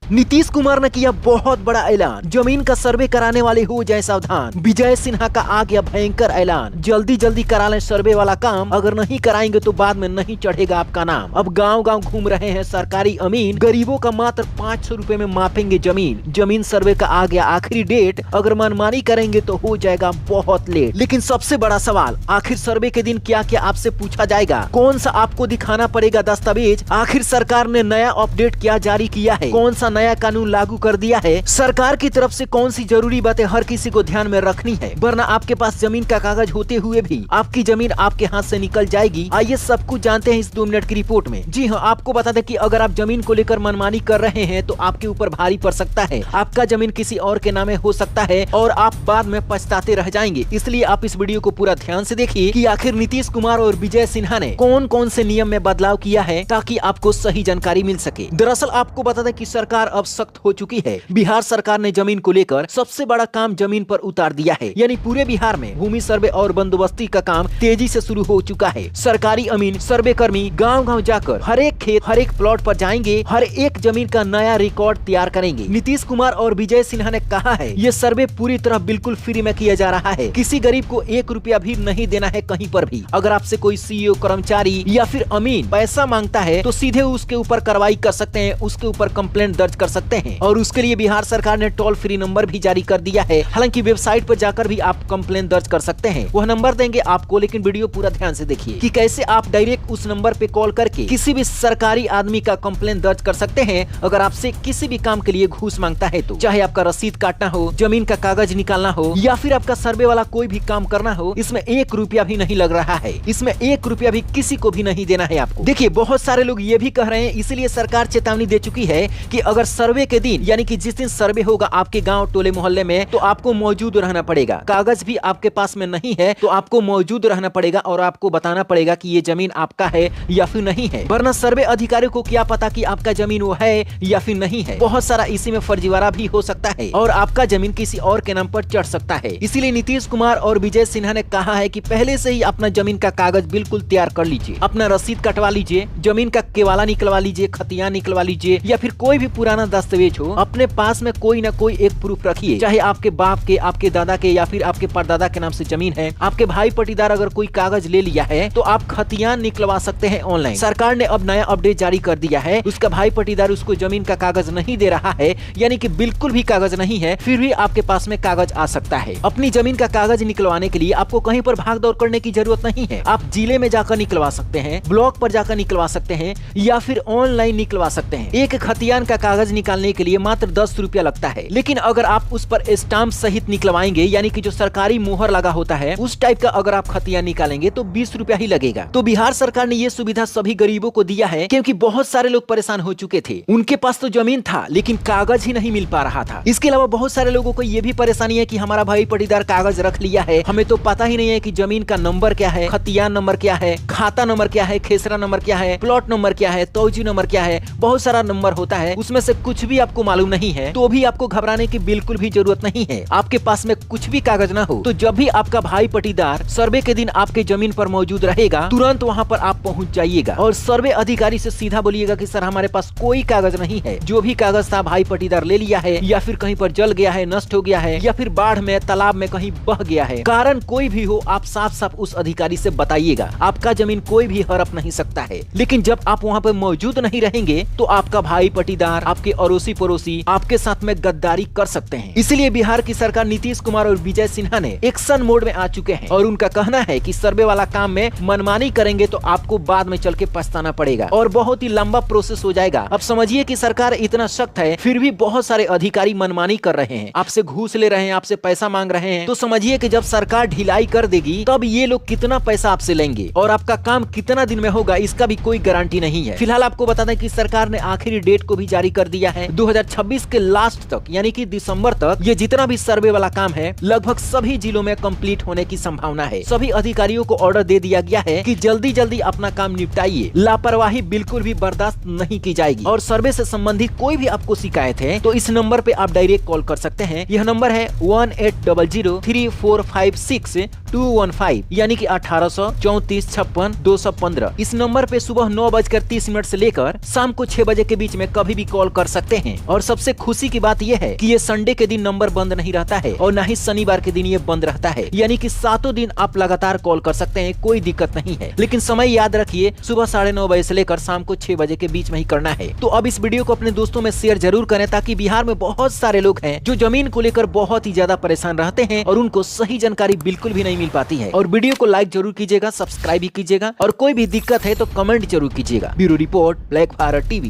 नीतीश कुमार ने किया बहुत बड़ा ऐलान, जमीन का सर्वे कराने वाले हो जाए सावधान। विजय सिन्हा का आ गया भयंकर ऐलान, जल्दी जल्दी करा लें सर्वे वाला काम, अगर नहीं कराएंगे तो बाद में नहीं चढ़ेगा आपका नाम। अब गांव गांव घूम रहे हैं सरकारी अमीन, गरीबों का मात्र 500 रुपए में मापेंगे जमीन। जमीन सर्वे का आ गया आखिरी डेट, अगर मनमानी करेंगे तो हो जाएगा बहुत लेट। लेकिन सबसे बड़ा सवाल, आखिर सर्वे के दिन क्या क्या आपसे पूछा जाएगा, कौन सा आपको दिखाना पड़ेगा दस्तावेज, आखिर सरकार ने नया अपडेट क्या जारी किया है, कौन सा नया कानून लागू कर दिया है, सरकार की तरफ से कौन सी जरूरी बातें हर किसी को ध्यान में रखनी है, वरना आपके पास जमीन का कागज होते हुए भी आपकी जमीन आपके हाथ से निकल जाएगी। आइए सब कुछ जानते हैं इस 2 मिनट की रिपोर्ट में। जी हाँ, आपको बता दें कि अगर आप जमीन को लेकर मनमानी कर रहे हैं तो आपके ऊपर भारी पड़ सकता है, आपका जमीन किसी और के नामे हो सकता है और आप बाद में पछताते रह जाएंगे। इसलिए आप इस वीडियो को पूरा ध्यान से देखिए कि आखिर नीतीश कुमार और विजय सिन्हा ने कौन कौन से नियम में बदलाव किया है, ताकि आपको सही जानकारी मिल सके। दरअसल आपको बता दें कि सरकार अब सख्त हो चुकी है। बिहार सरकार ने जमीन को लेकर सबसे बड़ा काम जमीन पर उतार दिया है, यानी पूरे बिहार में भूमि सर्वे और बंदोबस्ती का काम तेजी से शुरू हो चुका है। सरकारी अमीन, सर्वे कर्मी गाँव गाँव जाकर हर एक खेत, हर एक प्लॉट पर जाएंगे, हर एक जमीन का नया रिकॉर्ड तैयार करेंगे। नीतीश कुमार और विजय सिन्हा ने कहा है ये सर्वे पूरी तरह बिल्कुल फ्री में किया जा रहा है, किसी गरीब को 1 रुपया भी नहीं देना है कहीं पर भी। अगर आपसे कोई सीईओ, कर्मचारी या फिर अमीन पैसा मांगता है तो सीधे उसके ऊपर कार्रवाई कर सकते हैं, उसके ऊपर कंप्लेंट दर्ज कर सकते हैं। और उसके लिए बिहार सरकार ने टोल फ्री नंबर भी जारी कर दिया है। हालांकि वेबसाइट पर जाकर भी आप कंप्लेंट दर्ज कर सकते हैं, वह नंबर देंगे आपको, लेकिन वीडियो पूरा ध्यान से देखिए कि कैसे आप डायरेक्ट उस नंबर पे कॉल करके किसी भी सरकारी आदमी का कंप्लेंट दर्ज कर सकते हैं। अगर आपसे किसी भी काम के लिए घूस मांगता है तो, चाहे आपका रसीद काटना हो, जमीन का कागज निकालना हो या फिर आपका सर्वे वाला कोई भी काम करना हो, इसमें 1 रुपया भी नहीं लग रहा है, इसमें 1 रुपया भी किसी को भी नहीं देना है आपको। देखिए बहुत सारे लोग ये भी कह रहे हैं, इसलिए सरकार चेतावनी दे चुकी है कि अगर सर्वे के दिन, यानी कि जिस दिन सर्वे होगा आपके गांव, टोले, मोहल्ले में, तो आपको मौजूद रहना पड़ेगा। कागज भी आपके पास में नहीं है तो आपको मौजूद रहना पड़ेगा और आपको बताना पड़ेगा कि ये जमीन आपका है या फिर नहीं है, वरना सर्वे अधिकारी को क्या पता कि आपका जमीन वो है या फिर नहीं है। बहुत सारा इसी में फर्जीवाड़ा भी हो सकता है और आपका जमीन किसी और के नाम पर चढ़ सकता है। इसीलिए नीतीश कुमार और विजय सिन्हा ने कहा है कि पहले से ही अपना जमीन का कागज बिल्कुल तैयार कर लीजिए, अपना रसीद कटवा लीजिए, जमीन का केवाला निकलवा लीजिए, खतियान निकलवा लीजिए या फिर कोई भी पुराना दस्तावेज हो, अपने पास में कोई ना कोई एक प्रूफ रखिए। चाहे आपके बाप के, आपके दादा के या फिर आपके परदादा के नाम से जमीन है, आपके भाई पटीदार अगर कोई कागज ले लिया है तो आप खतियान निकलवा सकते हैं ऑनलाइन। सरकार ने अब नया अपडेट जारी कर दिया है, उसका भाई पटीदार उसको जमीन का कागज नहीं दे रहा है, यानी कि बिल्कुल भी कागज नहीं है, फिर भी आपके पास में कागज आ सकता है। अपनी जमीन का कागज निकलवाने के लिए आपको कहीं पर भाग दौड़ करने की जरूरत नहीं है। आप जिले में जाकर निकलवा सकते हैं, ब्लॉक पर जाकर निकलवा सकते हैं या फिर ऑनलाइन निकलवा सकते हैं। एक खतियान का कागज निकालने के लिए मात्र 10 रुपया लगता है, लेकिन अगर आप उस पर स्टाम्प सहित निकलवाएंगे, यानी कि जो सरकारी मुहर लगा होता है उस टाइप का अगर आप खतियान निकालेंगे तो 20 रुपया ही लगेगा। तो बिहार सरकार ने ये सुविधा सभी गरीबों को दिया है, क्योंकि बहुत सारे लोग परेशान हो चुके थे, उनके पास तो जमीन था लेकिन कागज ही नहीं मिल पा रहा था। इसके अलावा बहुत सारे लोगों को ये भी परेशानी है कि हमारा भाई पटीदार कागज रख लिया है, हमें तो पता ही नहीं है कि जमीन का नंबर क्या है, खतियान नंबर क्या है, खाता नंबर क्या है, खेसरा नंबर क्या है, प्लॉट नंबर क्या है, तौजी नंबर क्या है, बहुत सारा नंबर होता है, उसमें से कुछ भी आपको मालूम नहीं है तो भी आपको घबराने की बिल्कुल भी जरूरत नहीं है। आपके पास में कुछ भी कागज ना हो तो जब भी आपका भाई पटीदार सर्वे के दिन आपके जमीन पर मौजूद रहेगा, तुरंत वहाँ पर आप पहुँच जाइएगा और सर्वे अधिकारी से सीधा बोलिएगा कि सर हमारे पास कोई कागज नहीं है, जो भी कागज था भाई पटीदार ले लिया है या फिर कहीं पर जल गया है, नष्ट हो गया है या फिर बाढ़ में, तालाब में कहीं बह गया है, कारण कोई भी हो आप साफ साफ उस अधिकारी से बताइएगा। आपका जमीन कोई भी हड़प नहीं सकता है। लेकिन जब आप वहाँ पर मौजूद नहीं रहेंगे तो आपका भाई पटीदार, आपके अड़ोसी पड़ोसी आपके साथ में गद्दारी कर सकते हैं। इसलिए बिहार की सरकार नीतीश कुमार और विजय सिन्हा ने एक्शन मोड में आ चुके हैं और उनका कहना है कि सर्वे वाला काम में मनमानी करेंगे तो आपको बाद में चल के पछताना पड़ेगा और बहुत ही लंबा प्रोसेस हो जाएगा। अब समझिए कि सरकार इतना सख्त है, फिर भी बहुत सारे अधिकारी मनमानी कर रहे हैं, आपसे घूस ले रहे हैं, आपसे पैसा मांग रहे हैं। तो समझिए कि जब सरकार ढिलाई कर देगी तब ये लोग कितना पैसा आपसे लेंगे और आपका काम कितना दिन में होगा, इसका भी कोई गारंटी नहीं है। फिलहाल आपको बता दें कि सरकार ने आखिरी डेट को भी जारी कर दिया है, 2026 के लास्ट तक, यानी कि दिसंबर तक ये जितना भी सर्वे वाला काम है लगभग सभी जिलों में कंप्लीट होने की संभावना है। सभी अधिकारियों को ऑर्डर दे दिया गया है कि जल्दी जल्दी अपना काम निपटाइए, लापरवाही बिल्कुल भी बर्दाश्त नहीं की जाएगी। और सर्वे से संबंधित कोई भी आपको शिकायत है तो इस नंबर पे आप डायरेक्ट कॉल कर सकते हैं। यह नंबर है 18003456 215 यानी कि 183456 इस नंबर पे सुबह 9:30 से लेकर शाम को 6 बजे के बीच में कभी भी कॉल कर सकते हैं। और सबसे खुशी की बात यह है कि ये संडे के दिन नंबर बंद नहीं रहता है और न ही शनिवार के दिन ये बंद रहता है, यानी कि 7 दिन आप लगातार कॉल कर सकते हैं, कोई दिक्कत नहीं है। लेकिन समय याद रखिए, सुबह 9:30 बजे से लेकर शाम को 6 बजे के बीच में ही करना है। तो अब इस वीडियो को अपने दोस्तों में शेयर जरूर करें, ताकि बिहार में बहुत सारे लोग हैं जो जमीन को लेकर बहुत ही ज्यादा परेशान रहते हैं और उनको सही जानकारी बिल्कुल भी नहीं मिल पाती है। और वीडियो को लाइक जरूर कीजिएगा, सब्सक्राइब भी कीजिएगा और कोई भी दिक्कत है तो कमेंट जरूर कीजिएगा। Bureau report, black Bharat TV.